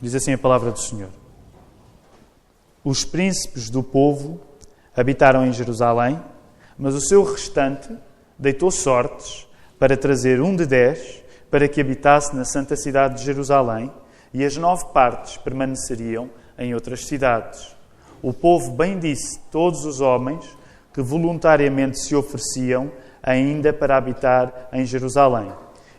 Diz assim a palavra do Senhor. Os príncipes do povo habitaram em Jerusalém, mas o seu restante deitou sortes para trazer 1 de 10 para que habitasse na santa cidade de Jerusalém, e as 9 partes permaneceriam em outras cidades. O povo bendisse todos os homens que voluntariamente se ofereciam ainda para habitar em Jerusalém.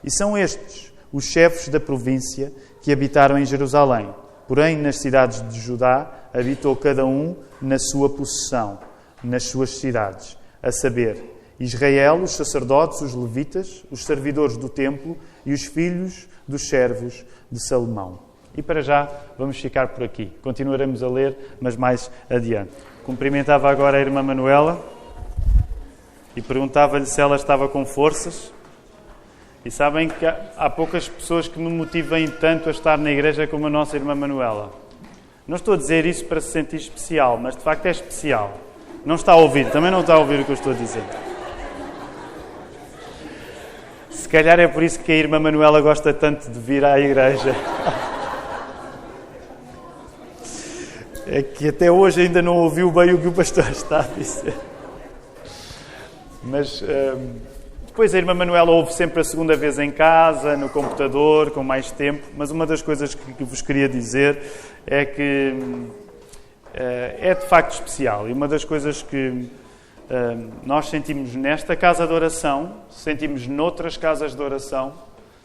E são estes os chefes da província que habitaram em Jerusalém. Porém, nas cidades de Judá, habitou cada um na sua possessão, nas suas cidades, a saber, Israel, os sacerdotes, os levitas, os servidores do templo e os filhos dos servos de Salomão. E para já vamos ficar por aqui. Continuaremos a ler, mas mais adiante. Cumprimentava agora a irmã Manuela e perguntava-lhe se ela estava com forças. E sabem que há poucas pessoas que me motivem tanto a estar na igreja como a nossa irmã Manuela. Não estou a dizer isso para se sentir especial, mas de facto é especial. Não está a ouvir, também não está a ouvir o que eu estou a dizer. Se calhar é por isso que a irmã Manuela gosta tanto de vir à igreja. É que até hoje ainda não ouviu bem o que o pastor está a dizer. Mas depois a irmã Manuela ouve sempre a segunda vez em casa, no computador, com mais tempo. Mas uma das coisas que vos queria dizer é que é de facto especial. E uma das coisas que nós sentimos nesta casa de oração, sentimos noutras casas de oração,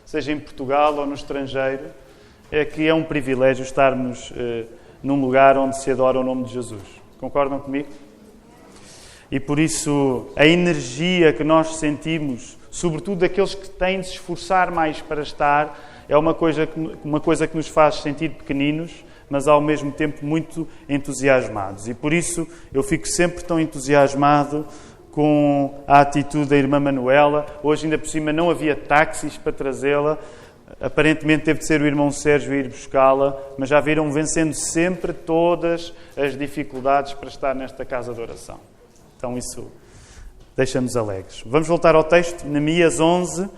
seja em Portugal ou no estrangeiro, é que é um privilégio estarmos num lugar onde se adora o nome de Jesus. Concordam comigo? E por isso a energia que nós sentimos, sobretudo daqueles que têm de se esforçar mais para estar, é uma coisa que nos faz sentir pequeninos, mas ao mesmo tempo muito entusiasmados. E por isso eu fico sempre tão entusiasmado com a atitude da irmã Manuela. Hoje ainda por cima não havia táxis para trazê-la. Aparentemente teve de ser o irmão Sérgio a ir buscá-la, mas já viram, vencendo sempre todas as dificuldades para estar nesta casa de oração. Então isso deixa-nos alegres. Vamos voltar ao texto, Neemias 11.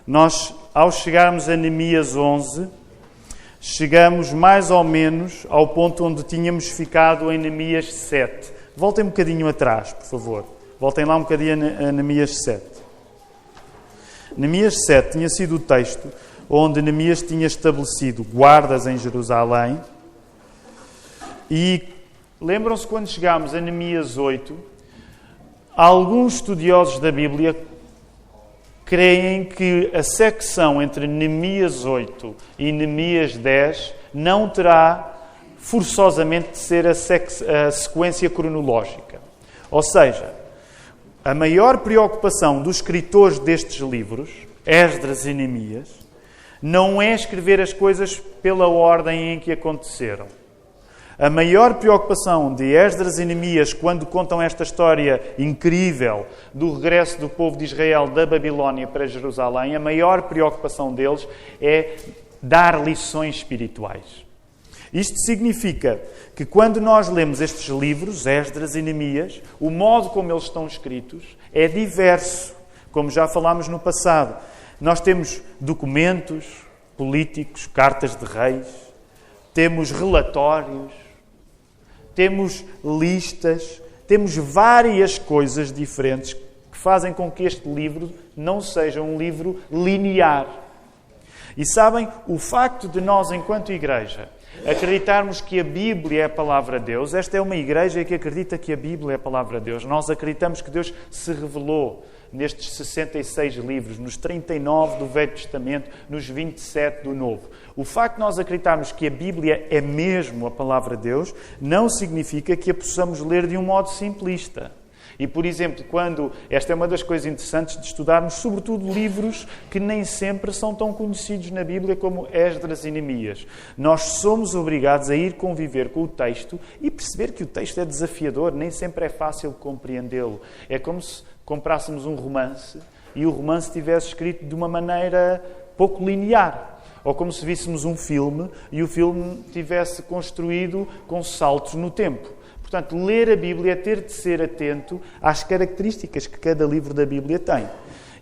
Nós, ao chegarmos a Neemias 11, chegamos mais ou menos ao ponto onde tínhamos ficado em Neemias 7. Voltem um bocadinho atrás, por favor. Voltem lá um bocadinho a Neemias 7. Neemias 7 tinha sido o texto onde Neemias tinha estabelecido guardas em Jerusalém. E lembram-se quando chegámos a Neemias 8, alguns estudiosos da Bíblia creem que a secção entre Neemias 8 e Neemias 10 não terá forçosamente de ser a sequência cronológica. Ou seja, a maior preocupação dos escritores destes livros, Esdras e Neemias, não é escrever as coisas pela ordem em que aconteceram. A maior preocupação de Esdras e Neemias, quando contam esta história incrível do regresso do povo de Israel da Babilónia para Jerusalém, a maior preocupação deles é dar lições espirituais. Isto significa que quando nós lemos estes livros, Esdras e Neemias, o modo como eles estão escritos é diverso, como já falámos no passado. Nós temos documentos políticos, cartas de reis, temos relatórios, temos listas, temos várias coisas diferentes que fazem com que este livro não seja um livro linear. E sabem, o facto de nós, enquanto igreja, acreditarmos que a Bíblia é a palavra de Deus, esta é uma igreja que acredita que a Bíblia é a palavra de Deus. Nós acreditamos que Deus se revelou nestes 66 livros, nos 39 do Velho Testamento, nos 27 do Novo. O facto de nós acreditarmos que a Bíblia é mesmo a palavra de Deus, não significa que a possamos ler de um modo simplista. E, por exemplo, esta é uma das coisas interessantes de estudarmos, sobretudo livros que nem sempre são tão conhecidos na Bíblia como Esdras e Neemias. Nós somos obrigados a ir conviver com o texto e perceber que o texto é desafiador, nem sempre é fácil compreendê-lo. É como se comprássemos um romance e o romance estivesse escrito de uma maneira pouco linear. Ou como se víssemos um filme e o filme tivesse construído com saltos no tempo. Portanto, ler a Bíblia é ter de ser atento às características que cada livro da Bíblia tem.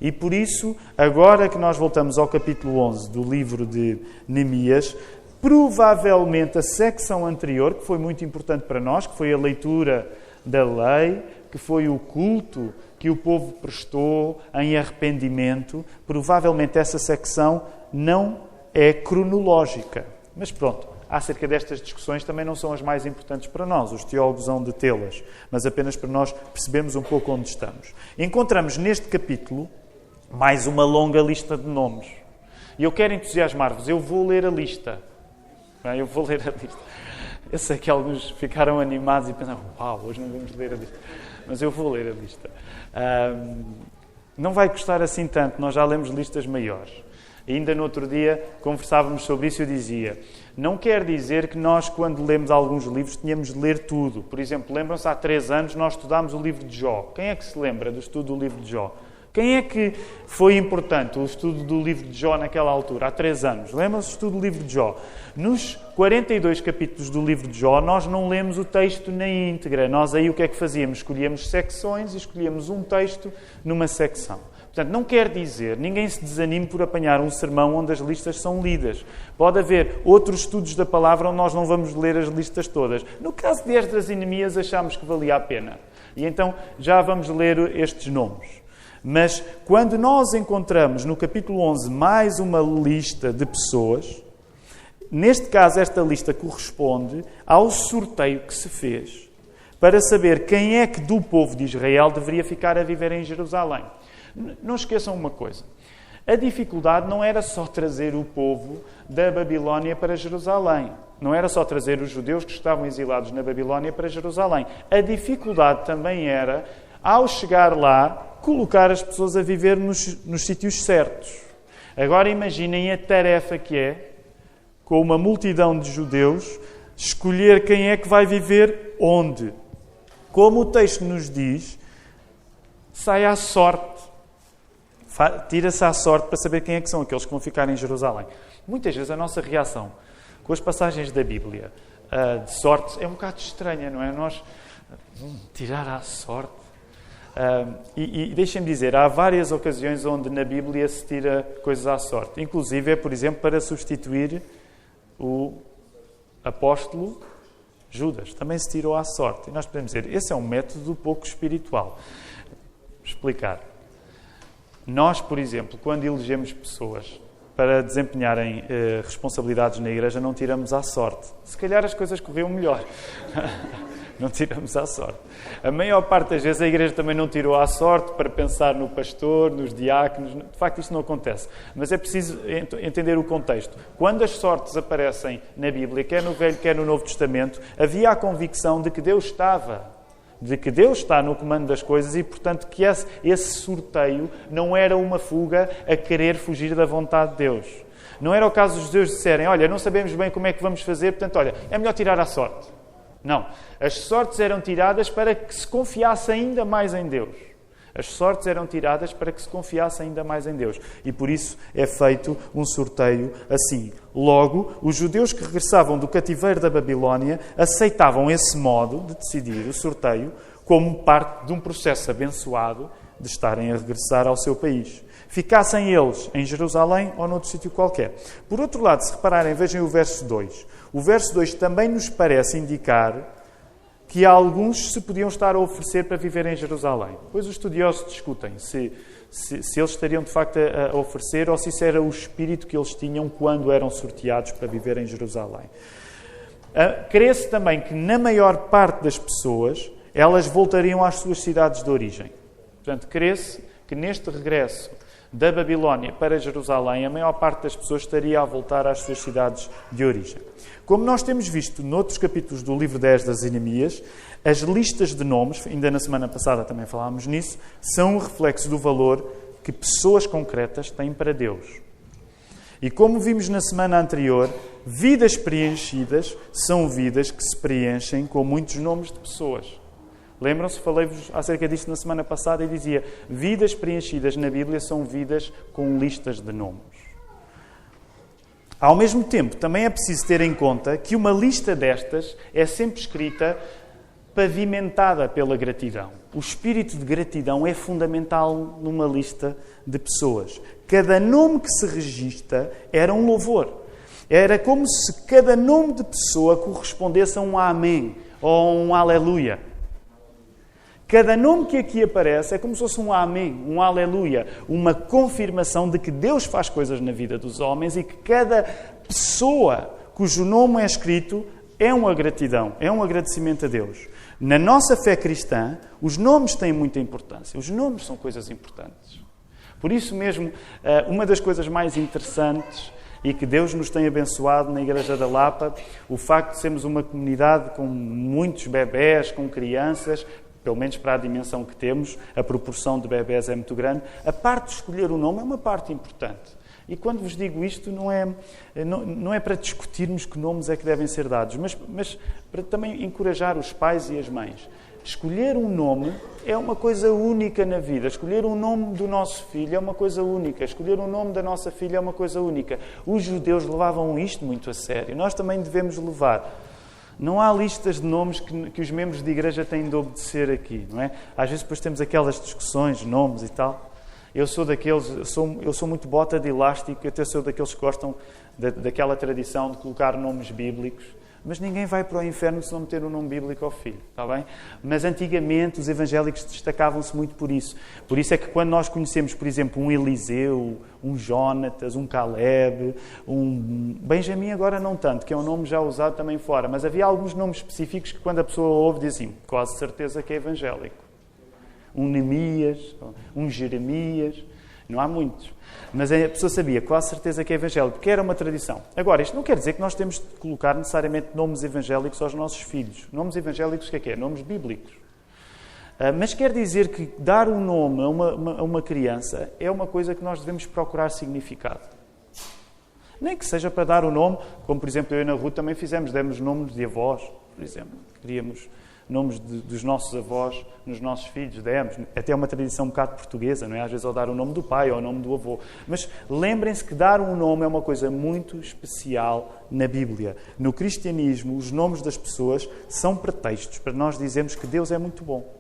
E por isso, agora que nós voltamos ao capítulo 11 do livro de Neemias, Provavelmente a secção anterior, que foi muito importante para nós, que foi a leitura da lei, que foi o culto que o povo prestou em arrependimento, provavelmente essa secção não é cronológica. Mas pronto, acerca destas discussões também não são as mais importantes para nós, os teólogos hão de tê-las, mas apenas para nós percebermos um pouco onde estamos. Encontramos neste capítulo mais uma longa lista de nomes. E eu quero entusiasmar-vos, eu vou ler a lista. Eu vou ler a lista. Eu sei que alguns ficaram animados e pensaram, uau, hoje não vamos ler a lista. Mas eu vou ler a lista. Não vai custar assim tanto, nós já lemos listas maiores. Ainda no outro dia conversávamos sobre isso e eu dizia, não quer dizer que nós, quando lemos alguns livros, tínhamos de ler tudo. Por exemplo, lembram-se, há 3 anos nós estudámos o livro de Jó. Quem é que se lembra do estudo do livro de Jó? Quem é que foi importante o estudo do livro de Jó naquela altura, há 3 anos? Lembram-se do estudo do livro de Jó? Nos 42 capítulos do livro de Jó, nós não lemos o texto na íntegra. Nós aí o que é que fazíamos? Escolhíamos secções e escolhíamos um texto numa secção. Portanto, não quer dizer, ninguém se desanime por apanhar um sermão onde as listas são lidas. Pode haver outros estudos da palavra onde nós não vamos ler as listas todas. No caso de Esdras e Neemias, achámos que valia a pena. E então já vamos ler estes nomes. Mas quando nós encontramos no capítulo 11 mais uma lista de pessoas, neste caso esta lista corresponde ao sorteio que se fez para saber quem é que do povo de Israel deveria ficar a viver em Jerusalém. Não esqueçam uma coisa. A dificuldade não era só trazer o povo da Babilónia para Jerusalém. Não era só trazer os judeus que estavam exilados na Babilónia para Jerusalém. A dificuldade também era, ao chegar lá, colocar as pessoas a viver nos sítios certos. Agora imaginem a tarefa que é, com uma multidão de judeus, escolher quem é que vai viver onde. Como o texto nos diz, sai à sorte. Tira-se à sorte para saber quem é que são aqueles que vão ficar em Jerusalém. Muitas vezes a nossa reação com as passagens da Bíblia de sorte é um bocado estranha, não é? Nós tirar à sorte. E deixem-me dizer, há várias ocasiões onde na Bíblia se tira coisas à sorte. Inclusive, por exemplo, para substituir o apóstolo Judas. Também se tirou à sorte. E nós podemos dizer, esse é um método pouco espiritual. Explicar. Nós, por exemplo, quando elegemos pessoas para desempenharem responsabilidades na igreja, não tiramos à sorte. Se calhar as coisas corriam melhor. Não tiramos à sorte. A maior parte das vezes a igreja também não tirou à sorte para pensar no pastor, nos diáconos. De facto, isso não acontece. Mas é preciso entender o contexto. Quando as sortes aparecem na Bíblia, quer no Velho, quer no Novo Testamento, havia a convicção de que Deus está no comando das coisas e, portanto, que esse sorteio não era uma fuga a querer fugir da vontade de Deus. Não era o caso dos judeus disserem, olha, não sabemos bem como é que vamos fazer, portanto, olha, é melhor tirar à sorte. Não. As sortes eram tiradas para que se confiasse ainda mais em Deus. As sortes eram tiradas para que se confiasse ainda mais em Deus. E por isso é feito um sorteio assim. Logo, os judeus que regressavam do cativeiro da Babilónia aceitavam esse modo de decidir o sorteio como parte de um processo abençoado de estarem a regressar ao seu país. Ficassem eles em Jerusalém ou noutro sítio qualquer. Por outro lado, se repararem, vejam o verso 2. O verso 2 também nos parece indicar que alguns se podiam estar a oferecer para viver em Jerusalém. Depois os estudiosos discutem se eles estariam de facto a oferecer ou se isso era o espírito que eles tinham quando eram sorteados para viver em Jerusalém. Crê-se também que na maior parte das pessoas elas voltariam às suas cidades de origem. Portanto, crê-se que neste regresso da Babilónia para Jerusalém, a maior parte das pessoas estaria a voltar às suas cidades de origem. Como nós temos visto noutros capítulos do livro de Esdras e Neemias, as listas de nomes, ainda na semana passada também falámos nisso, são um reflexo do valor que pessoas concretas têm para Deus. E como vimos na semana anterior, vidas preenchidas são vidas que se preenchem com muitos nomes de pessoas. Lembram-se? Falei-vos acerca disto na semana passada e dizia, vidas preenchidas na Bíblia são vidas com listas de nomes. Ao mesmo tempo, também é preciso ter em conta que uma lista destas é sempre escrita pavimentada pela gratidão. O espírito de gratidão é fundamental numa lista de pessoas. Cada nome que se registra era um louvor. Era como se cada nome de pessoa correspondesse a um amém ou a um aleluia. Cada nome que aqui aparece é como se fosse um amém, um aleluia, uma confirmação de que Deus faz coisas na vida dos homens e que cada pessoa cujo nome é escrito é uma gratidão, é um agradecimento a Deus. Na nossa fé cristã, os nomes têm muita importância. Os nomes são coisas importantes. Por isso mesmo, uma das coisas mais interessantes e que Deus nos tem abençoado na Igreja da Lapa, o facto de sermos uma comunidade com muitos bebés, com crianças, pelo menos para a dimensão que temos, a proporção de bebés é muito grande, a parte de escolher o nome é uma parte importante. E quando vos digo isto, não é para discutirmos que nomes é que devem ser dados, mas para também encorajar os pais e as mães. Escolher um nome é uma coisa única na vida. Escolher o nome do nosso filho é uma coisa única. Escolher o nome da nossa filha é uma coisa única. Os judeus levavam isto muito a sério. Nós também devemos levar. Não há listas de nomes que os membros de igreja têm de obedecer aqui, não é? Às vezes depois temos aquelas discussões, nomes e tal. Eu sou muito bota de elástico, eu até sou daqueles que gostam daquela tradição de colocar nomes bíblicos. Mas ninguém vai para o inferno se não meter um nome bíblico ao filho, está bem? Mas antigamente os evangélicos destacavam-se muito por isso. Por isso é que quando nós conhecemos, por exemplo, um Eliseu, um Jónatas, um Caleb, um Benjamim agora não tanto, que é um nome já usado também fora, mas havia alguns nomes específicos que quando a pessoa ouve diz assim, quase certeza que é evangélico. Um Neemias, um Jeremias, não há muitos. Mas a pessoa sabia, quase certeza que é evangélico, porque era uma tradição. Agora, isto não quer dizer que nós temos de colocar necessariamente nomes evangélicos aos nossos filhos. Nomes evangélicos, o que é? Nomes bíblicos. Mas quer dizer que dar um nome a uma criança é uma coisa que nós devemos procurar significado. Nem que seja para dar o nome, como por exemplo eu e na Ruth também demos nomes de avós, por exemplo. Queríamos nomes dos nossos avós nos nossos filhos, demos. Até é uma tradição um bocado portuguesa, não é? Às vezes ao dar o nome do pai ou o nome do avô. Mas lembrem-se que dar um nome é uma coisa muito especial na Bíblia. No cristianismo, os nomes das pessoas são pretextos para nós dizermos que Deus é muito bom.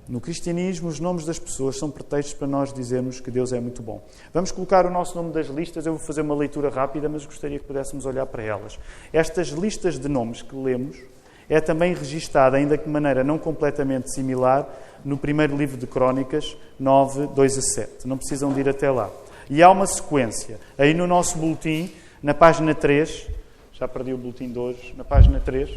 No cristianismo, os nomes das pessoas são pretextos para nós dizermos que Deus é muito bom. Vamos colocar o nosso nome das listas. Eu vou fazer uma leitura rápida, mas gostaria que pudéssemos olhar para elas. Estas listas de nomes que lemos é também registada, ainda que de maneira não completamente similar, no primeiro livro de Crónicas, 9, 2 a 7. Não precisam de ir até lá. E há uma sequência. Aí no nosso boletim, na página 3, já perdi o boletim de hoje, na página 3.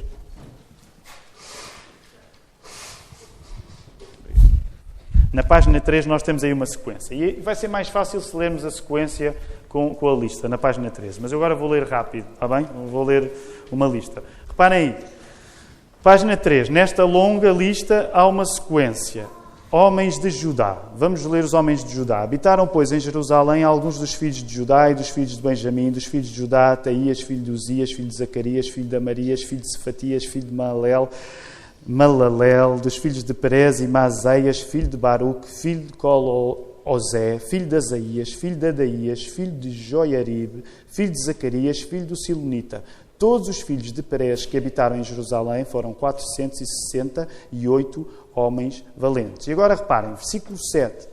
Na página 3 nós temos aí uma sequência. E vai ser mais fácil se lermos a sequência com a lista, na página 13. Mas eu agora vou ler rápido, está bem? Vou ler uma lista. Reparem aí. Página 3. Nesta longa lista há uma sequência. Homens de Judá. Vamos ler os homens de Judá. Habitaram, pois, em Jerusalém alguns dos filhos de Judá e dos filhos de Benjamim, dos filhos de Judá, Ataías, filho de Uzias, filho de Zacarias, filho de Amarias, filho de Cefatias, filho de Malalel, dos filhos de Perez e Mazeias, filho de Baruque, filho de Colosé, filho de Asaías, filho de Adaías, filho de Joiarib, filho de Zacarias, filho do Silonita. Todos os filhos de Perez que habitaram em Jerusalém foram 468 homens valentes. E agora reparem, versículo 7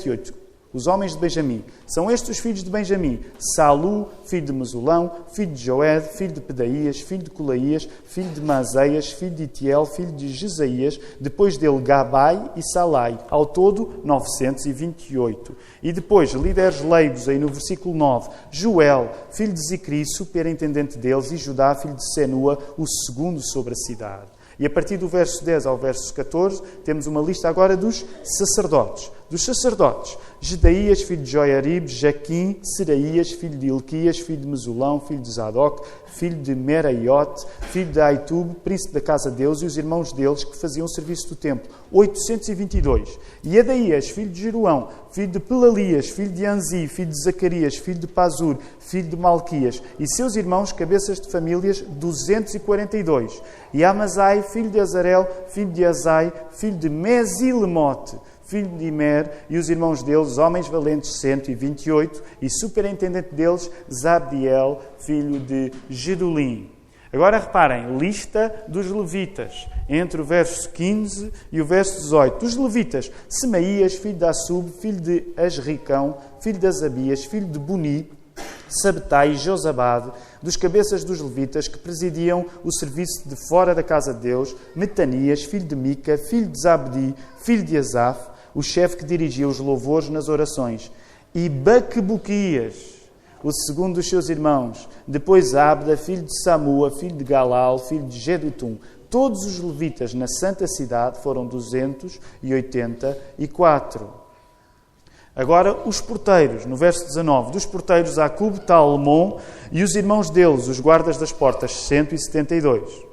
e 8. Os homens de Benjamim. São estes os filhos de Benjamim. Salu, filho de Mesulão, filho de Joed, filho de Pedaías, filho de Colaías, filho de Mazeias, filho de Itiel, filho de Jesaías, depois dele Gabai e Salai. Ao todo, 928. E depois, líderes leigos, aí no versículo 9, Joel, filho de Zicri, superintendente deles, e Judá, filho de Senua, o segundo sobre a cidade. E a partir do verso 10 ao verso 14, temos uma lista agora dos sacerdotes. Dos sacerdotes, Gedaías, filho de Joiarib, Jaquim, Seraías, filho de Ilquias, filho de Mesulão, filho de Zadok, filho de Meraiote, filho de Aitub, príncipe da casa de Deus, e os irmãos deles que faziam o serviço do templo, 822. E Adaías, filho de Jeroão, filho de Pelalias, filho de Anzi, filho de Zacarias, filho de Pazur, filho de Malquias, e seus irmãos, cabeças de famílias, 242. E Amazai, filho de Azarel, filho de Azai, filho de Mesilemote, filho de Imer, e os irmãos deles, homens valentes, 128, e superintendente deles, Zabdiel, filho de Gedulim. Agora reparem, lista dos levitas, entre o verso 15 e o verso 18. Dos levitas, Semaías, filho de Assub, filho de Asricão, filho de Azabias, filho de Buni, Sabtai e Josabade, dos cabeças dos levitas que presidiam o serviço de fora da casa de Deus, Metanias, filho de Mica, filho de Zabdi, filho de Asaf, o chefe que dirigia os louvores nas orações, e Baquebuquias, o segundo dos seus irmãos, depois Abda, filho de Samua, filho de Galal, filho de Gedutum. Todos os levitas na santa cidade foram 284. Agora, os porteiros, no verso 19, dos porteiros Acub, Talmon e os irmãos deles, os guardas das portas, 172.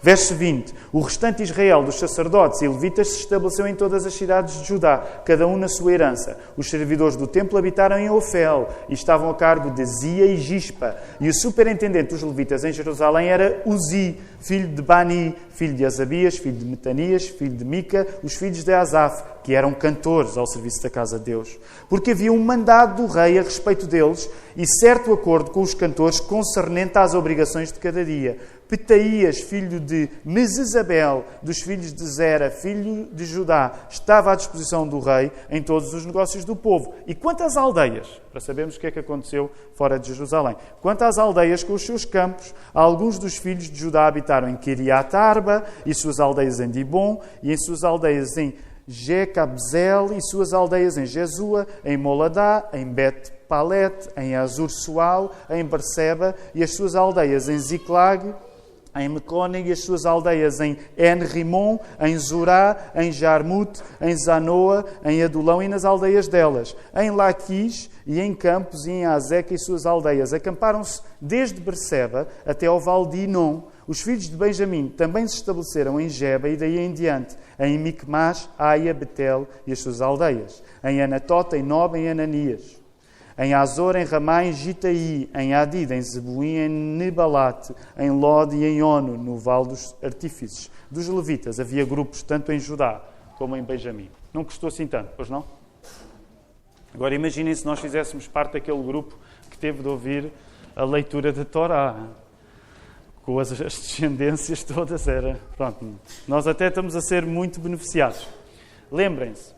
Verso 20, o restante de Israel, dos sacerdotes e levitas, se estabeleceu em todas as cidades de Judá, cada um na sua herança. Os servidores do templo habitaram em Ofel e estavam a cargo de Zia e Gispa. E o superintendente dos levitas em Jerusalém era Uzi, filho de Bani, filho de Asabias, filho de Metanias, filho de Mica, os filhos de Asaf, que eram cantores ao serviço da casa de Deus. Porque havia um mandado do rei a respeito deles e certo acordo com os cantores concernente às obrigações de cada dia. Petaías, filho de Mesesabel, dos filhos de Zera, filho de Judá, estava à disposição do rei em todos os negócios do povo. E quanto às aldeias, para sabermos o que é que aconteceu fora de Jerusalém, quanto às aldeias com os seus campos, alguns dos filhos de Judá habitaram em Kiriat Arba e suas aldeias em Dibon e em suas aldeias em Jecabzel e suas aldeias em Jesua, em Moladá, em Bet-Palet, em Azur-Sual, em Berseba e as suas aldeias em Ziklag, em Mecone e as suas aldeias em En-Rimon, em Zurá, em Jarmut, em Zanoa, em Adulão e nas aldeias delas, em Laquis e em Campos e em Azeca e suas aldeias. Acamparam-se desde Berseba até ao Vale de Inom. Os filhos de Benjamim também se estabeleceram em Geba e daí em diante, em Micmas, Aia, Betel e as suas aldeias, em Anatota, em Nob, em Ananias, em Azor, em Ramá, em Gitaí, em Adid, em Zebuim, em Nebalate, em Lod e em Ono, no Vale dos Artífices. Dos levitas havia grupos tanto em Judá como em Benjamim. Não custou assim tanto, pois não? Agora imaginem se nós fizéssemos parte daquele grupo que teve de ouvir a leitura da Torá, com as descendências todas. Pronto, nós até estamos a ser muito beneficiados. Lembrem-se.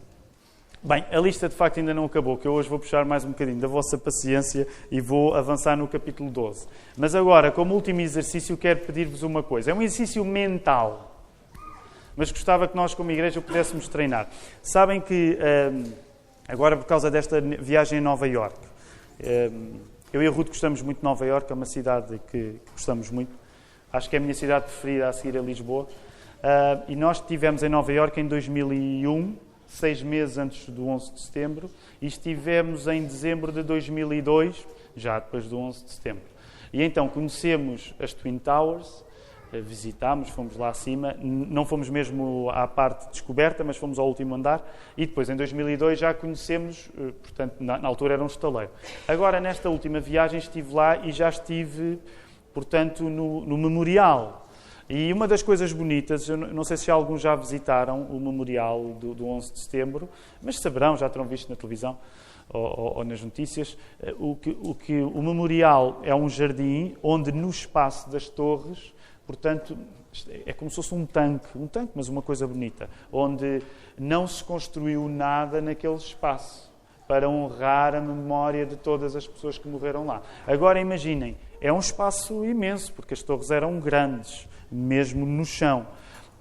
Bem, a lista de facto ainda não acabou, que eu hoje vou puxar mais um bocadinho da vossa paciência e vou avançar no capítulo 12. Mas agora, como último exercício, quero pedir-vos uma coisa. É um exercício mental, mas gostava que nós, como igreja, pudéssemos treinar. Sabem que, agora por causa desta viagem a Nova Iorque, eu e a Ruth gostamos muito de Nova Iorque, é uma cidade que gostamos muito. Acho que é a minha cidade preferida a seguir a Lisboa. E nós estivemos em Nova Iorque em 2001, 6 meses antes do 11 de setembro, e estivemos em dezembro de 2002, já depois do 11 de setembro. E então conhecemos as Twin Towers, visitámos, fomos lá acima, não fomos mesmo à parte descoberta, mas fomos ao último andar, e depois em 2002 já conhecemos, portanto na altura era um estaleiro. Agora nesta última viagem estive lá e já estive, portanto, no memorial. E uma das coisas bonitas, eu não sei se alguns já visitaram o memorial do 11 de setembro, mas saberão, já terão visto na televisão ou nas notícias, o memorial é um jardim onde no espaço das torres, portanto, é como se fosse um tanque, mas uma coisa bonita, onde não se construiu nada naquele espaço para honrar a memória de todas as pessoas que morreram lá. Agora imaginem, é um espaço imenso, porque as torres eram grandes, mesmo no chão.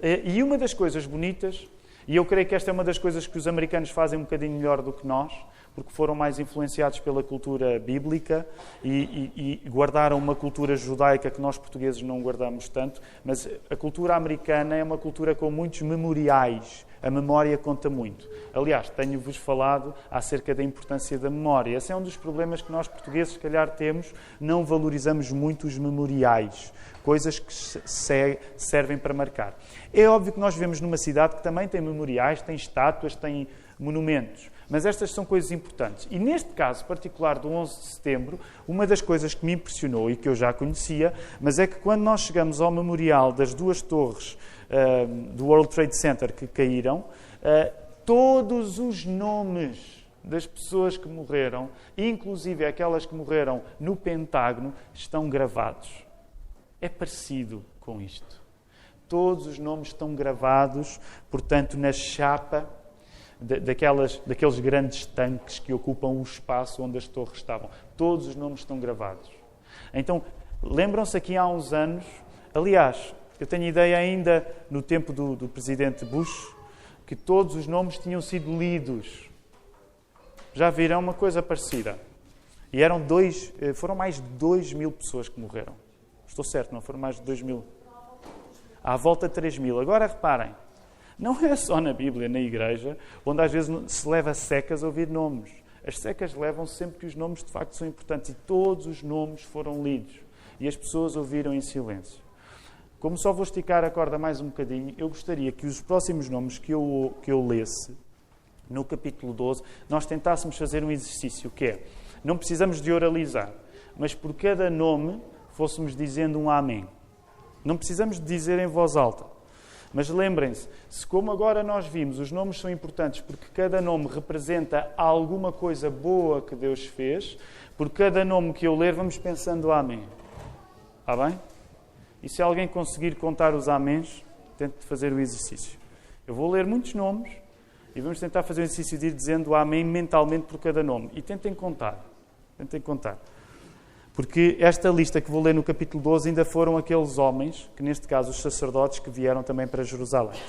E uma das coisas bonitas, e eu creio que esta é uma das coisas que os americanos fazem um bocadinho melhor do que nós, porque foram mais influenciados pela cultura bíblica e guardaram uma cultura judaica que nós portugueses não guardamos tanto, mas a cultura americana é uma cultura com muitos memoriais. A memória conta muito. Aliás, tenho-vos falado acerca da importância da memória. Esse é um dos problemas que nós portugueses, se calhar, temos. Não valorizamos muito os memoriais, coisas que servem para marcar. É óbvio que nós vivemos numa cidade que também tem memoriais, tem estátuas, tem monumentos. Mas estas são coisas importantes. E neste caso particular do 11 de setembro, uma das coisas que me impressionou e que eu já conhecia, mas é que quando nós chegamos ao memorial das duas torres do World Trade Center que caíram, todos os nomes das pessoas que morreram, inclusive aquelas que morreram no Pentágono, estão gravados. É parecido com isto. Todos os nomes estão gravados, portanto, na chapa daqueles grandes tanques que ocupam o espaço onde as torres estavam. Todos os nomes estão gravados. Então, lembram-se aqui há uns anos, aliás, eu tenho ideia ainda no tempo do presidente Bush, que todos os nomes tinham sido lidos. Já viram uma coisa parecida? E foram mais de 2.000 pessoas que morreram. Estou certo, não foram mais de 2.000? À volta de 3.000. Agora reparem, não é só na Bíblia, na igreja, onde às vezes se leva secas a ouvir nomes. As secas levam sempre que os nomes de facto são importantes. E todos os nomes foram lidos. E as pessoas ouviram em silêncio. Como só vou esticar a corda mais um bocadinho, eu gostaria que os próximos nomes que eu lesse, no capítulo 12, nós tentássemos fazer um exercício, que é, não precisamos de oralizar, mas por cada nome fôssemos dizendo um amém. Não precisamos de dizer em voz alta. Mas lembrem-se, se como agora nós vimos, os nomes são importantes porque cada nome representa alguma coisa boa que Deus fez, por cada nome que eu ler, vamos pensando amém. Está bem? E se alguém conseguir contar os améns, tente fazer o exercício. Eu vou ler muitos nomes e vamos tentar fazer o exercício de ir dizendo amém mentalmente por cada nome. E tentem contar. Tentem contar. Porque esta lista que vou ler no capítulo 12 ainda foram aqueles homens, que neste caso os sacerdotes, que vieram também para Jerusalém.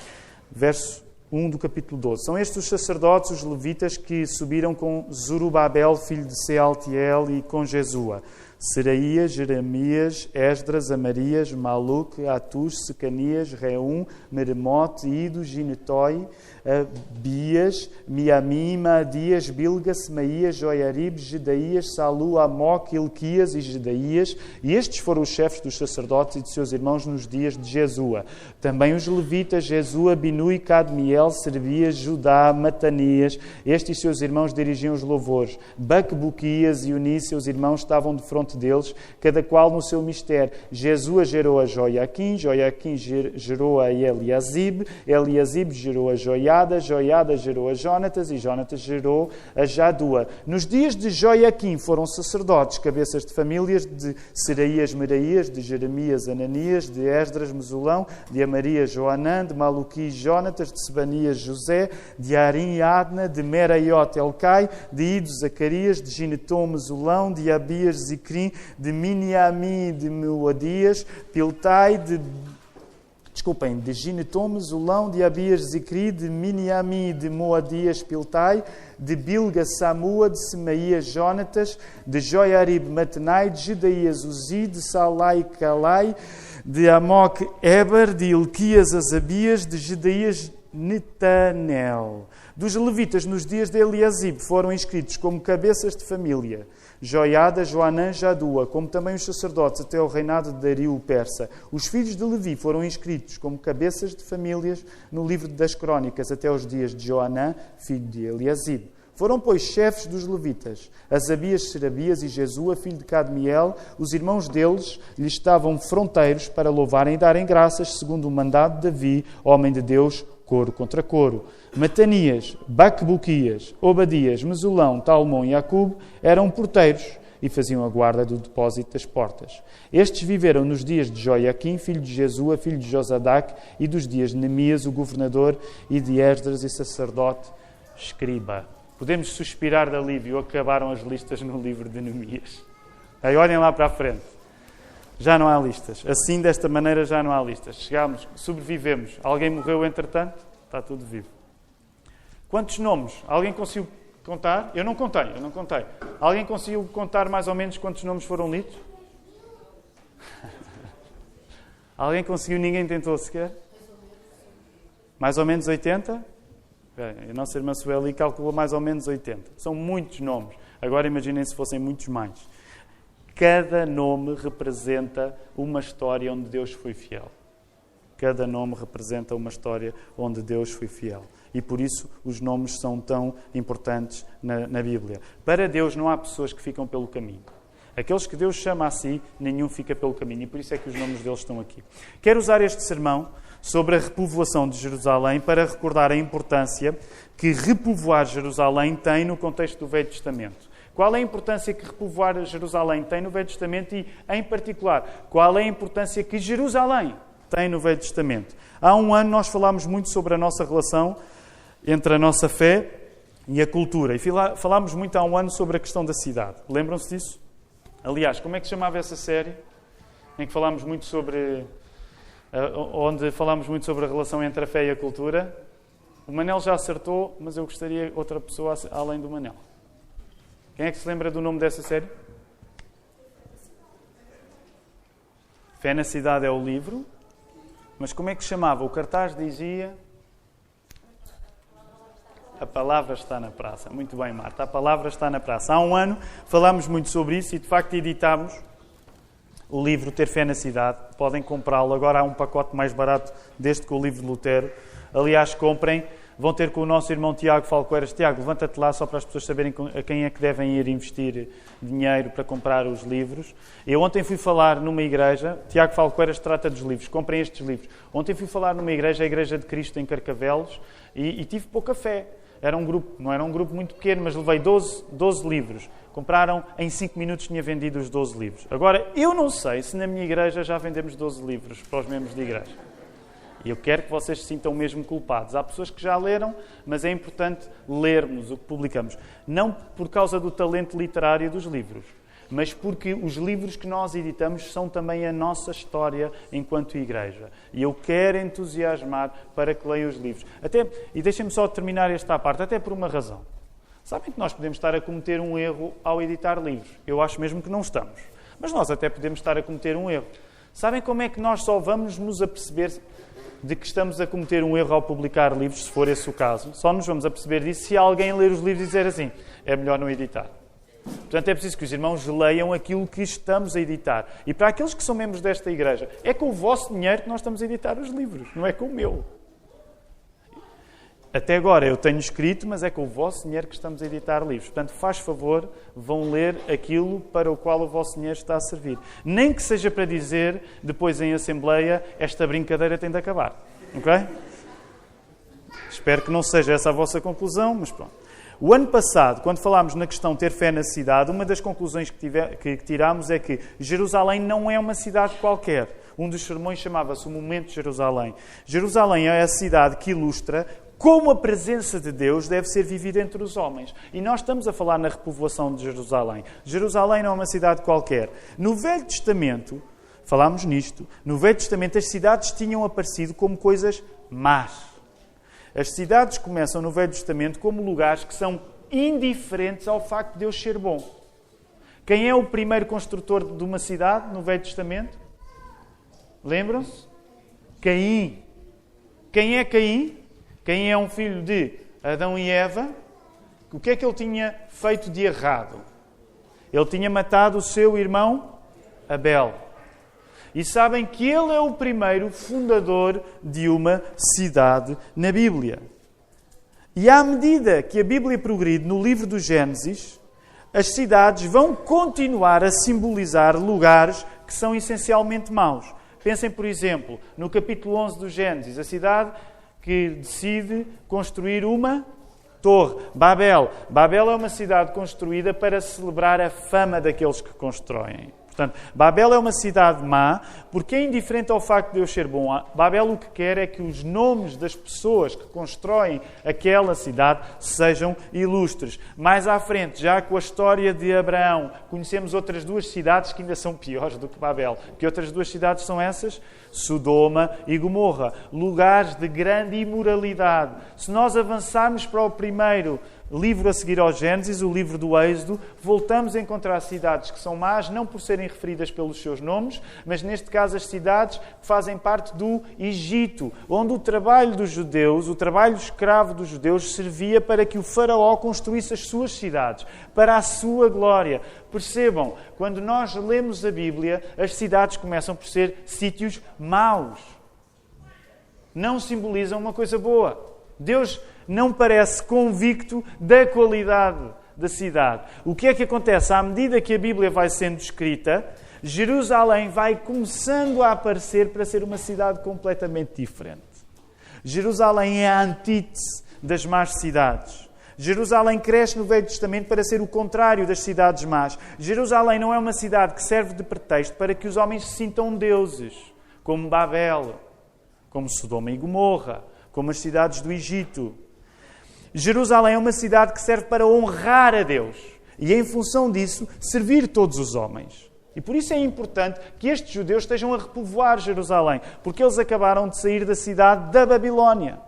Verso 1 do capítulo 12. São estes os sacerdotes, os levitas, que subiram com Zorobabel, filho de Sealtiel, e com Jesua. Seraías, Jeremias, Esdras, Amarias, Maluque, Atus, Secanias, Reum, Meremote, Ido, Ginetói, Abias, Miamim, Maadias, Bilga, Semaías, Joiarib, Gedaías, Salu, Amoque, Ilquias e Gedaías. E estes foram os chefes dos sacerdotes e de seus irmãos nos dias de Jesua. Também os levitas, Jesua, Binui, Cadmiel, Serbias, Judá, Matanias. Estes e seus irmãos dirigiam os louvores. Baquebuquias e Uni, seus irmãos, estavam de fronte deles, cada qual no seu mistério. Jesua gerou a Joiaquim, Joiaquim gerou a Eliasib, Eliasib gerou a Joiada, Joiada gerou a Jónatas e Jónatas gerou a Jadua. Nos dias de Joiaquim foram sacerdotes, cabeças de famílias de Seraías, Meraías, de Jeremias, Ananias, de Esdras, Mesulão, de Amarias, Joanã, de Maluqui, Jónatas, de Sebanias, José, de Arim, Adna, de Meraiot, Elcai, de Ido, Zacarias, de Ginetom, Mesulão, de Abias, Zicrim, de Miniamim, de Moadias, Piltai, de Ginetom, Mesulão, de Abias, Zicri, de Miniamim, de Moadias, Piltai, de Bilga, Samua, de Semaías, Jónatas, de Joiarib, Matenai, de Gedaías, Uzi, de Salai, Calai, de Amoque, Eber, de Ilquias, Azabias, de Gedaías, Netanel. Dos levitas, nos dias de Eliasib, foram inscritos como cabeças de família Joiada, Joanã, Jadua, como também os sacerdotes até ao reinado de Dario o Persa. Os filhos de Levi foram inscritos como cabeças de famílias no livro das Crónicas até os dias de Joanã, filho de Eliasib. Foram, pois, chefes dos levitas, Azabias, Serabias e Jesua, filho de Cadmiel. Os irmãos deles lhes estavam fronteiros para louvarem e darem graças, segundo o mandado de Davi, homem de Deus, coro contra coro. Matanias, Baquebuquias, Obadias, Mesulão, Talmon e Acub eram porteiros e faziam a guarda do depósito das portas. Estes viveram nos dias de Joiaquim, filho de Jesua, filho de Josadac, e dos dias de Neemias, o governador, e de Esdras e sacerdote, escriba. Podemos suspirar de alívio, acabaram as listas no livro de Neemias. Aí olhem lá para a frente. Já não há listas. Assim, desta maneira, já não há listas. Chegámos, sobrevivemos. Alguém morreu entretanto? Está tudo vivo. Quantos nomes? Alguém conseguiu contar? Eu não contei. Alguém conseguiu contar mais ou menos quantos nomes foram lidos? Alguém conseguiu? Ninguém tentou sequer? Mais ou menos 80? A nossa irmã Sueli calculou mais ou menos 80. São muitos nomes. Agora imaginem se fossem muitos mais. Cada nome representa uma história onde Deus foi fiel. Cada nome representa uma história onde Deus foi fiel. E por isso os nomes são tão importantes na Bíblia. Para Deus não há pessoas que ficam pelo caminho. Aqueles que Deus chama a si, nenhum fica pelo caminho. E por isso é que os nomes deles estão aqui. Quero usar este sermão sobre a repovoação de Jerusalém para recordar a importância que repovoar Jerusalém tem no contexto do Velho Testamento. Qual é a importância que repovoar Jerusalém tem no Velho Testamento e, em particular, qual é a importância que Jerusalém tem no Velho Testamento? Há um ano nós falámos muito sobre a nossa relação entre a nossa fé e a cultura. E falámos muito há um ano sobre a questão da cidade. Lembram-se disso? Aliás, como é que se chamava essa série? Em que falámos muito sobre... onde falámos muito sobre a relação entre a fé e a cultura. O Manel já acertou, mas eu gostaria de outra pessoa além do Manel. Quem é que se lembra do nome dessa série? Fé na Cidade é o livro. Mas como é que se chamava? O cartaz dizia... A palavra está na praça. Muito bem, Marta. A palavra está na praça. Há um ano falámos muito sobre isso e, de facto, editámos o livro Ter Fé na Cidade. Podem comprá-lo. Agora há um pacote mais barato deste que o livro de Lutero. Aliás, comprem. Vão ter com o nosso irmão Tiago Falcoeiras. Tiago, levanta-te lá só para as pessoas saberem a quem é que devem ir investir dinheiro para comprar os livros. Eu ontem fui falar numa igreja. Tiago Falcoeiras trata dos livros. Comprem estes livros. Ontem fui falar numa igreja, a Igreja de Cristo em Carcavelos, e tive pouca fé. Era um grupo, não era um grupo muito pequeno, mas levei 12 livros. Compraram, em 5 minutos tinha vendido os 12 livros. Agora, eu não sei se na minha igreja já vendemos 12 livros para os membros de igreja. E eu quero que vocês se sintam mesmo culpados. Há pessoas que já leram, mas é importante lermos o que publicamos. Não por causa do talento literário dos livros, mas porque os livros que nós editamos são também a nossa história enquanto igreja. E eu quero entusiasmar para que leiam os livros. E deixem-me só terminar esta parte, até por uma razão. Sabem que nós podemos estar a cometer um erro ao editar livros. Eu acho mesmo que não estamos. Mas nós até podemos estar a cometer um erro. Sabem como é que nós só vamos nos aperceber de que estamos a cometer um erro ao publicar livros, se for esse o caso? Só nos vamos aperceber disso se alguém ler os livros e dizer assim, é melhor não editar. Portanto, é preciso que os irmãos leiam aquilo que estamos a editar. E para aqueles que são membros desta igreja, é com o vosso dinheiro que nós estamos a editar os livros, não é com o meu. Até agora eu tenho escrito, mas é com o vosso dinheiro que estamos a editar livros. Portanto, faz favor, vão ler aquilo para o qual o vosso dinheiro está a servir. Nem que seja para dizer, depois em Assembleia, esta brincadeira tem de acabar. Ok? Espero que não seja essa a vossa conclusão, mas pronto. O ano passado, quando falámos na questão ter fé na cidade, uma das conclusões que tirámos é que Jerusalém não é uma cidade qualquer. Um dos sermões chamava-se o Momento de Jerusalém. Jerusalém é a cidade que ilustra como a presença de Deus deve ser vivida entre os homens. E nós estamos a falar na repovoação de Jerusalém. Jerusalém não é uma cidade qualquer. No Velho Testamento, falámos nisto, no Velho Testamento as cidades tinham aparecido como coisas más. As cidades começam no Velho Testamento como lugares que são indiferentes ao facto de Deus ser bom. Quem é o primeiro construtor de uma cidade no Velho Testamento? Lembram-se? Caim. Quem é Caim? Caim é um filho de Adão e Eva. O que é que ele tinha feito de errado? Ele tinha matado o seu irmão Abel. E sabem que ele é o primeiro fundador de uma cidade na Bíblia. E à medida que a Bíblia progride no livro do Gênesis, as cidades vão continuar a simbolizar lugares que são essencialmente maus. Pensem, por exemplo, no capítulo 11 do Gênesis, a cidade que decide construir uma torre, Babel. Babel é uma cidade construída para celebrar a fama daqueles que constroem. Portanto, Babel é uma cidade má, porque é indiferente ao facto de Deus ser bom. Babel o que quer é que os nomes das pessoas que constroem aquela cidade sejam ilustres. Mais à frente, já com a história de Abraão, conhecemos outras duas cidades que ainda são piores do que Babel. Que outras duas cidades são essas? Sodoma e Gomorra. Lugares de grande imoralidade. Se nós avançarmos para o primeiro livro a seguir ao Gênesis, o livro do Êxodo, voltamos a encontrar cidades que são más, não por serem referidas pelos seus nomes, mas neste caso as cidades que fazem parte do Egito, onde o trabalho dos judeus, o trabalho escravo dos judeus, servia para que o faraó construísse as suas cidades, para a sua glória. Percebam, quando nós lemos a Bíblia, as cidades começam por ser sítios maus. Não simbolizam uma coisa boa. Deus não parece convicto da qualidade da cidade. O que é que acontece? À medida que a Bíblia vai sendo escrita, Jerusalém vai começando a aparecer para ser uma cidade completamente diferente. Jerusalém é a antítese das más cidades. Jerusalém cresce no Velho Testamento para ser o contrário das cidades más. Jerusalém não é uma cidade que serve de pretexto para que os homens se sintam deuses, como Babel, como Sodoma e Gomorra, como as cidades do Egito. Jerusalém é uma cidade que serve para honrar a Deus e, em função disso, servir todos os homens. E por isso é importante que estes judeus estejam a repovoar Jerusalém, porque eles acabaram de sair da cidade da Babilónia,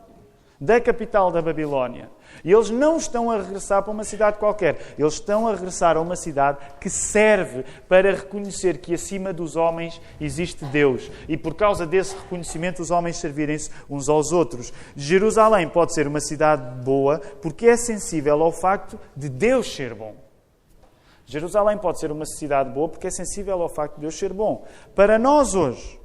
da capital da Babilónia. E eles não estão a regressar para uma cidade qualquer. Eles estão a regressar a uma cidade que serve para reconhecer que acima dos homens existe Deus. E por causa desse reconhecimento os homens servirem-se uns aos outros. Jerusalém pode ser uma cidade boa porque é sensível ao facto de Deus ser bom. Jerusalém pode ser uma cidade boa porque é sensível ao facto de Deus ser bom. Para nós hoje,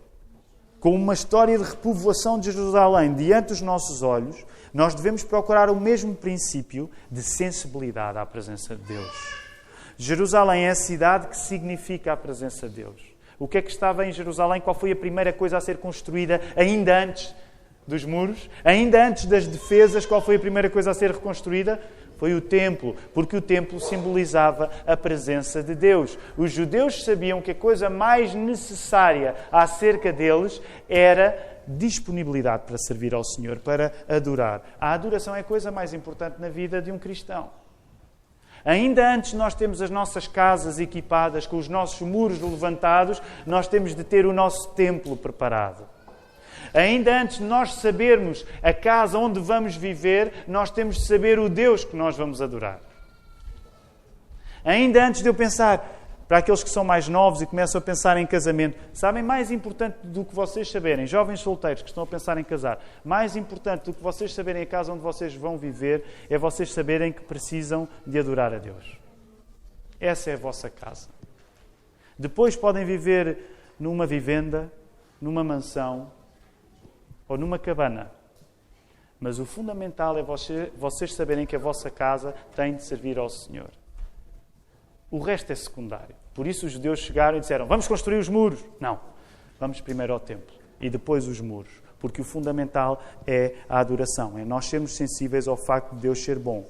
com uma história de repovoação de Jerusalém diante dos nossos olhos, nós devemos procurar o mesmo princípio de sensibilidade à presença de Deus. Jerusalém é a cidade que significa a presença de Deus. O que é que estava em Jerusalém? Qual foi a primeira coisa a ser construída ainda antes dos muros? Ainda antes das defesas, qual foi a primeira coisa a ser reconstruída? Foi o templo, porque o templo simbolizava a presença de Deus. Os judeus sabiam que a coisa mais necessária acerca deles era disponibilidade para servir ao Senhor, para adorar. A adoração é a coisa mais importante na vida de um cristão. Ainda antes de nós termos as nossas casas equipadas, com os nossos muros levantados, nós temos de ter o nosso templo preparado. Ainda antes de nós sabermos a casa onde vamos viver, nós temos de saber o Deus que nós vamos adorar. Ainda antes de eu pensar, para aqueles que são mais novos e começam a pensar em casamento, sabem, mais importante do que vocês saberem, jovens solteiros que estão a pensar em casar, mais importante do que vocês saberem a casa onde vocês vão viver, é vocês saberem que precisam de adorar a Deus. Essa é a vossa casa. Depois podem viver numa vivenda, numa mansão ou numa cabana. Mas o fundamental é vocês saberem que a vossa casa tem de servir ao Senhor. O resto é secundário. Por isso os judeus chegaram e disseram, vamos construir os muros. Não, vamos primeiro ao templo e depois os muros. Porque o fundamental é a adoração, é nós sermos sensíveis ao facto de Deus ser bom.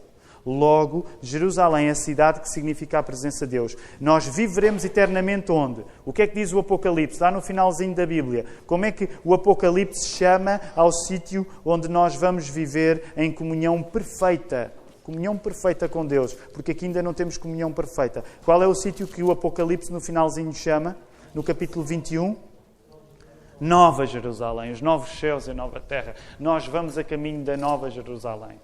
Logo, Jerusalém é a cidade que significa a presença de Deus. Nós viveremos eternamente onde? O que é que diz o Apocalipse? Lá no finalzinho da Bíblia. Como é que o Apocalipse chama ao sítio onde nós vamos viver em comunhão perfeita? Comunhão perfeita com Deus. Porque aqui ainda não temos comunhão perfeita. Qual é o sítio que o Apocalipse no finalzinho chama? No capítulo 21? Nova Jerusalém. Os novos céus e a nova terra. Nós vamos a caminho da Nova Jerusalém.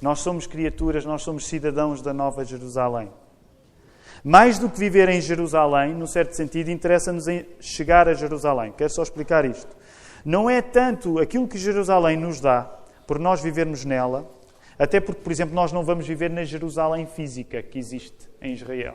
Nós somos criaturas, nós somos cidadãos da Nova Jerusalém. Mais do que viver em Jerusalém, num certo sentido, interessa-nos chegar a Jerusalém. Quero só explicar isto. Não é tanto aquilo que Jerusalém nos dá, por nós vivermos nela, até porque, por exemplo, nós não vamos viver na Jerusalém física que existe em Israel.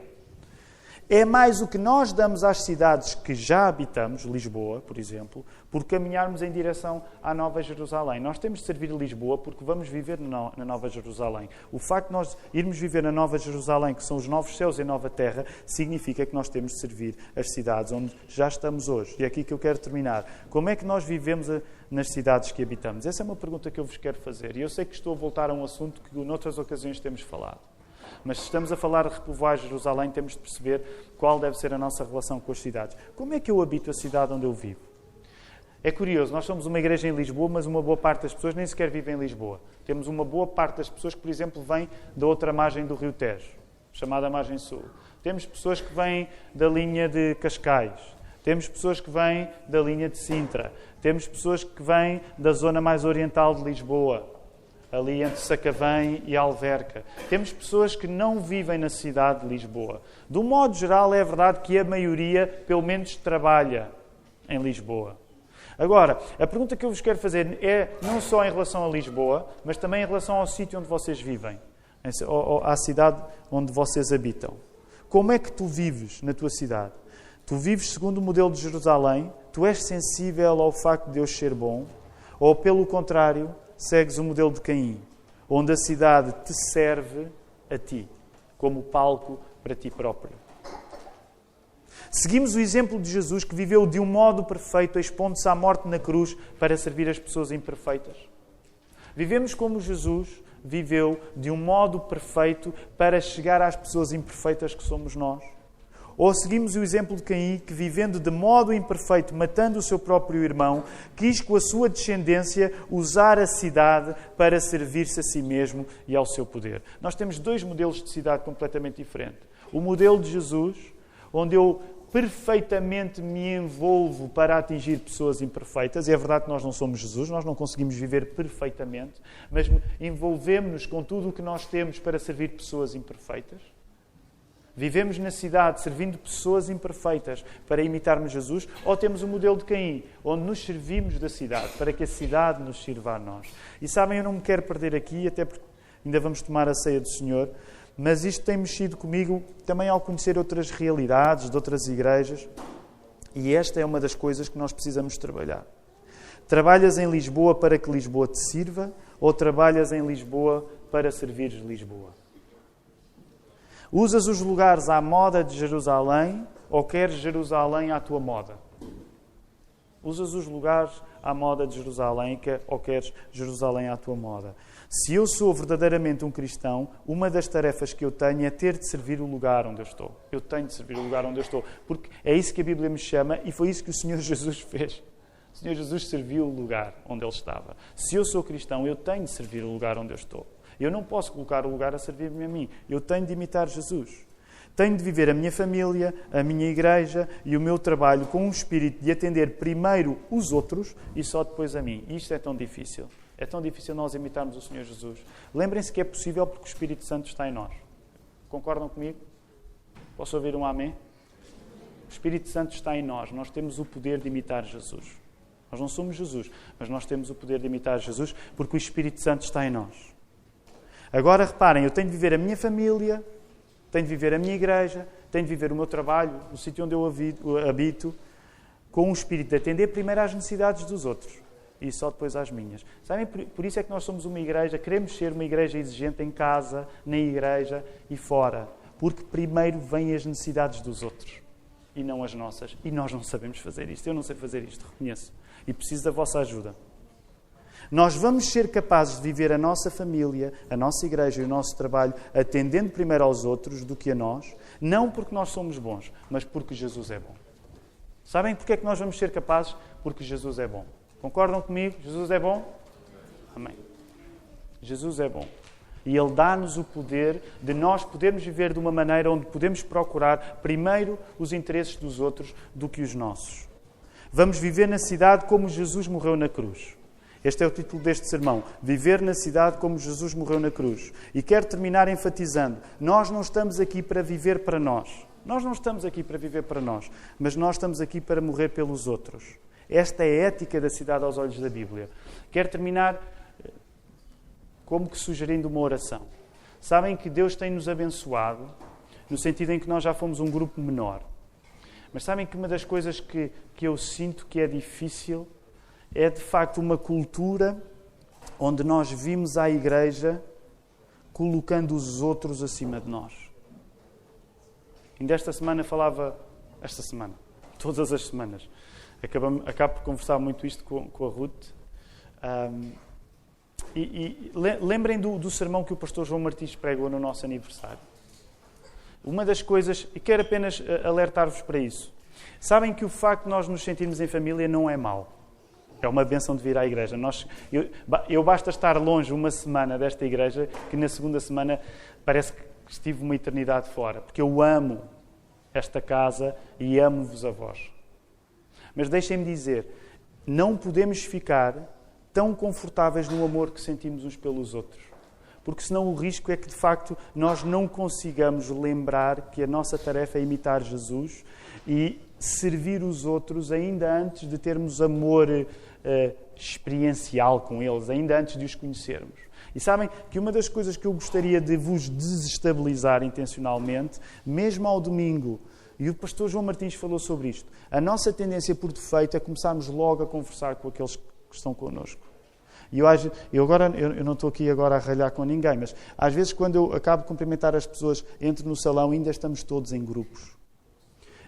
É mais o que nós damos às cidades que já habitamos, Lisboa, por exemplo, por caminharmos em direção à Nova Jerusalém. Nós temos de servir a Lisboa porque vamos viver na Nova Jerusalém. O facto de nós irmos viver na Nova Jerusalém, que são os novos céus e a nova terra, significa que nós temos de servir as cidades onde já estamos hoje. E é aqui que eu quero terminar. Como é que nós vivemos nas cidades que habitamos? Essa é uma pergunta que eu vos quero fazer. E eu sei que estou a voltar a um assunto que noutras ocasiões temos falado. Mas se estamos a falar de repovoar Jerusalém, temos de perceber qual deve ser a nossa relação com as cidades. Como é que eu habito a cidade onde eu vivo? É curioso, nós somos uma igreja em Lisboa, mas uma boa parte das pessoas nem sequer vive em Lisboa. Temos uma boa parte das pessoas que, por exemplo, vêm da outra margem do Rio Tejo, chamada margem sul. Temos pessoas que vêm da linha de Cascais. Temos pessoas que vêm da linha de Sintra. Temos pessoas que vêm da zona mais oriental de Lisboa, ali entre Sacavém e Alverca. Temos pessoas que não vivem na cidade de Lisboa. De um modo geral, é verdade que a maioria, pelo menos, trabalha em Lisboa. Agora, a pergunta que eu vos quero fazer é não só em relação a Lisboa, mas também em relação ao sítio onde vocês vivem, à cidade onde vocês habitam. Como é que tu vives na tua cidade? Tu vives segundo o modelo de Jerusalém? Tu és sensível ao facto de Deus ser bom? Ou, pelo contrário, segues o modelo de Caim, onde a cidade te serve a ti, como palco para ti próprio? Seguimos o exemplo de Jesus, que viveu de um modo perfeito, expondo-se à morte na cruz para servir as pessoas imperfeitas. Vivemos como Jesus viveu de um modo perfeito para chegar às pessoas imperfeitas que somos nós? Ou seguimos o exemplo de Caim, que vivendo de modo imperfeito, matando o seu próprio irmão, quis com a sua descendência usar a cidade para servir-se a si mesmo e ao seu poder. Nós temos dois modelos de cidade completamente diferentes. O modelo de Jesus, onde eu perfeitamente me envolvo para atingir pessoas imperfeitas. E é verdade que nós não somos Jesus, nós não conseguimos viver perfeitamente, mas envolvemos-nos com tudo o que nós temos para servir pessoas imperfeitas. Vivemos na cidade servindo pessoas imperfeitas para imitarmos Jesus, ou temos o modelo de Caim, onde nos servimos da cidade, para que a cidade nos sirva a nós. E sabem, eu não me quero perder aqui, até porque ainda vamos tomar a ceia do Senhor, mas isto tem mexido comigo também ao conhecer outras realidades de outras igrejas, e esta é uma das coisas que nós precisamos trabalhar. Trabalhas em Lisboa para que Lisboa te sirva, ou trabalhas em Lisboa para servires Lisboa? Usas os lugares à moda de Jerusalém ou queres Jerusalém à tua moda? Usas os lugares à moda de Jerusalém ou queres Jerusalém à tua moda? Se eu sou verdadeiramente um cristão, uma das tarefas que eu tenho é ter de servir o lugar onde eu estou. Eu tenho de servir o lugar onde eu estou, porque é isso que a Bíblia me chama e foi isso que o Senhor Jesus fez. O Senhor Jesus serviu o lugar onde Ele estava. Se eu sou cristão, eu tenho de servir o lugar onde eu estou. Eu não posso colocar o lugar a servir-me a mim. Eu tenho de imitar Jesus. Tenho de viver a minha família, a minha igreja e o meu trabalho com um espírito de atender primeiro os outros e só depois a mim. E isto é tão difícil. É tão difícil nós imitarmos o Senhor Jesus. Lembrem-se que é possível porque o Espírito Santo está em nós. Concordam comigo? Posso ouvir um amém? O Espírito Santo está em nós. Nós temos o poder de imitar Jesus. Nós não somos Jesus, mas nós temos o poder de imitar Jesus porque o Espírito Santo está em nós. Agora reparem, eu tenho de viver a minha família, tenho de viver a minha igreja, tenho de viver o meu trabalho, o sítio onde eu habito, com um espírito de atender primeiro às necessidades dos outros e só depois às minhas. Sabem, por isso é que nós somos uma igreja, queremos ser uma igreja exigente em casa, na igreja e fora, porque primeiro vêm as necessidades dos outros e não as nossas. E nós não sabemos fazer isto, eu não sei fazer isto, reconheço, e preciso da vossa ajuda. Nós vamos ser capazes de viver a nossa família, a nossa igreja e o nosso trabalho atendendo primeiro aos outros do que a nós, não porque nós somos bons, mas porque Jesus é bom. Sabem porque é que nós vamos ser capazes? Porque Jesus é bom. Concordam comigo? Jesus é bom? Amém. Jesus é bom. E Ele dá-nos o poder de nós podermos viver de uma maneira onde podemos procurar primeiro os interesses dos outros do que os nossos. Vamos viver na cidade como Jesus morreu na cruz. Este é o título deste sermão. Viver na cidade como Jesus morreu na cruz. E quero terminar enfatizando. Nós não estamos aqui para viver para nós. Nós não estamos aqui para viver para nós. Mas nós estamos aqui para morrer pelos outros. Esta é a ética da cidade aos olhos da Bíblia. Quero terminar como que sugerindo uma oração. Sabem que Deus tem-nos abençoado no sentido em que nós já fomos um grupo menor. Mas sabem que uma das coisas que eu sinto que é difícil é, de facto, uma cultura onde nós vimos a igreja colocando os outros acima de nós. Ainda esta semana falava... Esta semana. Todas as semanas. Acabo por conversar muito isto com a Ruth. Lembrem do sermão que o pastor João Martins pregou no nosso aniversário. Uma das coisas... E quero apenas alertar-vos para isso. Sabem que o facto de nós nos sentirmos em família não é mau. É uma bênção de vir à igreja. Eu basta estar longe uma semana desta igreja que na segunda semana parece que estive uma eternidade fora. Porque eu amo esta casa e amo-vos a vós. Mas deixem-me dizer, não podemos ficar tão confortáveis no amor que sentimos uns pelos outros. Porque senão o risco é que, de facto, nós não consigamos lembrar que a nossa tarefa é imitar Jesus e servir os outros ainda antes de termos amor experiencial com eles, ainda antes de os conhecermos. E sabem que uma das coisas que eu gostaria de vos desestabilizar intencionalmente, mesmo ao domingo, e o pastor João Martins falou sobre isto, a nossa tendência por defeito é começarmos logo a conversar com aqueles que estão connosco. E eu não estou aqui agora a ralhar com ninguém, mas às vezes quando eu acabo de cumprimentar as pessoas, entro no salão, ainda estamos todos em grupos.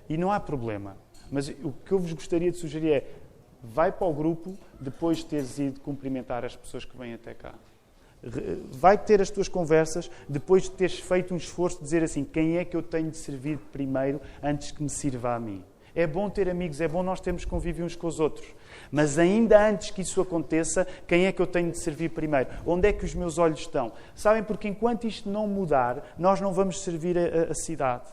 E não há problema. Mas o que eu vos gostaria de sugerir é, vai para o grupo depois de teres ido cumprimentar as pessoas que vêm até cá. Vai ter as tuas conversas depois de teres feito um esforço de dizer assim, quem é que eu tenho de servir primeiro antes que me sirva a mim? É bom ter amigos, é bom nós termos convívio uns com os outros. Mas ainda antes que isso aconteça, quem é que eu tenho de servir primeiro? Onde é que os meus olhos estão? Sabem, porque enquanto isto não mudar, nós não vamos servir a cidade.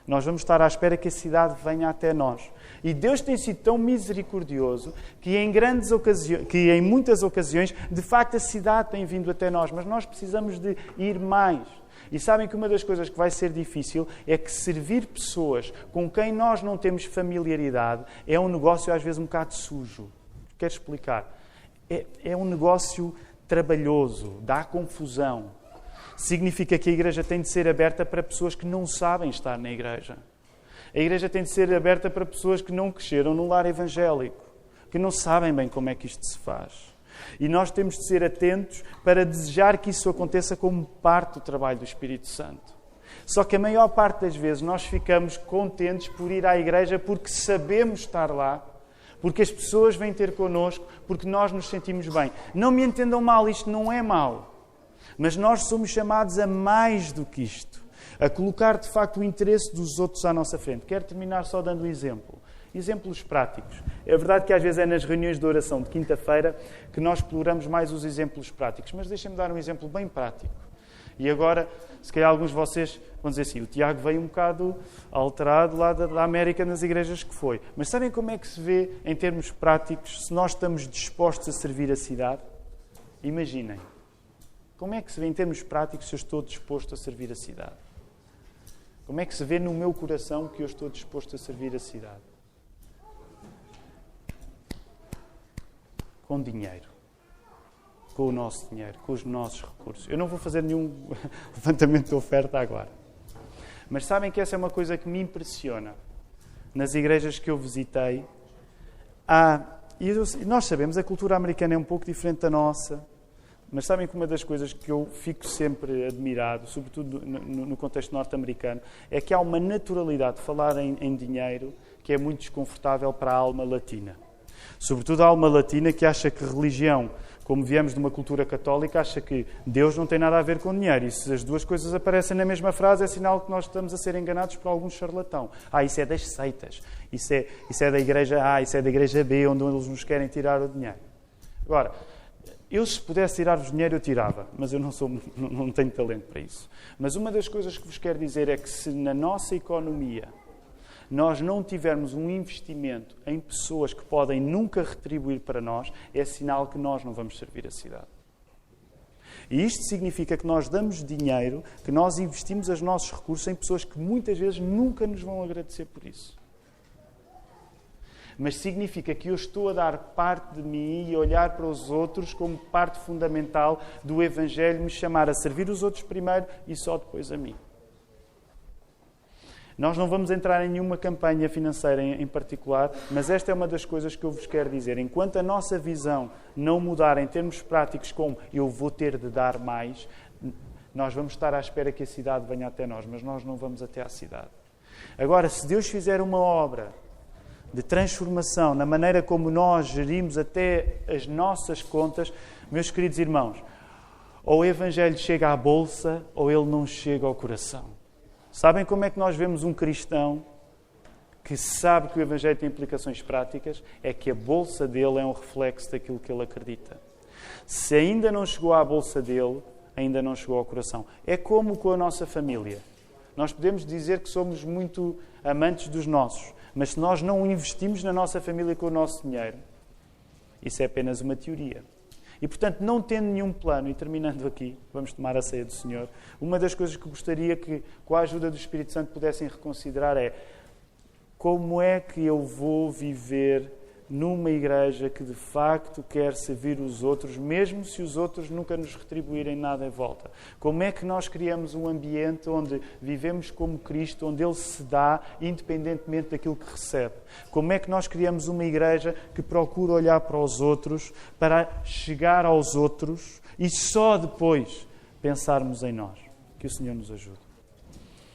Nós vamos estar à espera que a cidade venha até nós. E Deus tem sido tão misericordioso que em muitas ocasiões, de facto, a cidade tem vindo até nós. Mas nós precisamos de ir mais. E sabem que uma das coisas que vai ser difícil é que servir pessoas com quem nós não temos familiaridade é um negócio às vezes um bocado sujo. Quero explicar. É um negócio trabalhoso, dá confusão. Significa que a igreja tem de ser aberta para pessoas que não sabem estar na igreja. A igreja tem de ser aberta para pessoas que não cresceram num lar evangélico, que não sabem bem como é que isto se faz. E nós temos de ser atentos para desejar que isso aconteça como parte do trabalho do Espírito Santo. Só que a maior parte das vezes nós ficamos contentes por ir à igreja porque sabemos estar lá, porque as pessoas vêm ter connosco, porque nós nos sentimos bem. Não me entendam mal, isto não é mau. Mas nós somos chamados a mais do que isto. A colocar, de facto, o interesse dos outros à nossa frente. Quero terminar só dando um exemplo. Exemplos práticos. É verdade que às vezes é nas reuniões de oração de quinta-feira que nós exploramos mais os exemplos práticos. Mas deixem-me dar um exemplo bem prático. E agora, se calhar alguns de vocês vão dizer assim, o Tiago veio um bocado alterado lá da América nas igrejas que foi. Mas sabem como é que se vê, em termos práticos, se nós estamos dispostos a servir a cidade? Imaginem. Como é que se vê, em termos práticos, se eu estou disposto a servir a cidade? Como é que se vê no meu coração que eu estou disposto a servir a cidade? Com dinheiro. Com o nosso dinheiro, com os nossos recursos. Eu não vou fazer nenhum levantamento de oferta agora. Mas sabem que essa é uma coisa que me impressiona. Nas igrejas que eu visitei, e nós sabemos, a cultura americana é um pouco diferente da nossa. Mas sabem que uma das coisas que eu fico sempre admirado, sobretudo no contexto norte-americano, é que há uma naturalidade de falar em dinheiro que é muito desconfortável para a alma latina. Sobretudo a alma latina que acha que religião, como viemos de uma cultura católica, acha que Deus não tem nada a ver com dinheiro. E se as duas coisas aparecem na mesma frase, é sinal que nós estamos a ser enganados por algum charlatão. Isso é das seitas. Isso é da igreja A, isso é da igreja B, onde eles nos querem tirar o dinheiro. Agora, eu, se pudesse tirar-vos dinheiro, eu tirava, mas eu não tenho talento para isso. Mas uma das coisas que vos quero dizer é que se na nossa economia nós não tivermos um investimento em pessoas que podem nunca retribuir para nós, é sinal que nós não vamos servir a cidade. E isto significa que nós damos dinheiro, que nós investimos os nossos recursos em pessoas que muitas vezes nunca nos vão agradecer por isso. Mas significa que eu estou a dar parte de mim e a olhar para os outros como parte fundamental do Evangelho, me chamar a servir os outros primeiro e só depois a mim. Nós não vamos entrar em nenhuma campanha financeira em particular, mas esta é uma das coisas que eu vos quero dizer. Enquanto a nossa visão não mudar em termos práticos como eu vou ter de dar mais, nós vamos estar à espera que a cidade venha até nós, mas nós não vamos até à cidade. Agora, se Deus fizer uma obra de transformação na maneira como nós gerimos até as nossas contas, meus queridos irmãos, ou o Evangelho chega à bolsa ou ele não chega ao coração. Sabem como é que nós vemos um cristão que sabe que o Evangelho tem implicações práticas? É que a bolsa dele é um reflexo daquilo que ele acredita. Se ainda não chegou à bolsa dele, ainda não chegou ao coração. É como com a nossa família. Nós podemos dizer que somos muito amantes dos nossos, mas se nós não investimos na nossa família com o nosso dinheiro, isso é apenas uma teoria. E, portanto, não tendo nenhum plano, e terminando aqui, vamos tomar a ceia do Senhor, uma das coisas que gostaria que, com a ajuda do Espírito Santo, pudessem reconsiderar é como é que eu vou viver numa igreja que, de facto, quer servir os outros, mesmo se os outros nunca nos retribuírem nada em volta. Como é que nós criamos um ambiente onde vivemos como Cristo, onde Ele se dá independentemente daquilo que recebe? Como é que nós criamos uma igreja que procura olhar para os outros, para chegar aos outros e só depois pensarmos em nós? Que o Senhor nos ajude.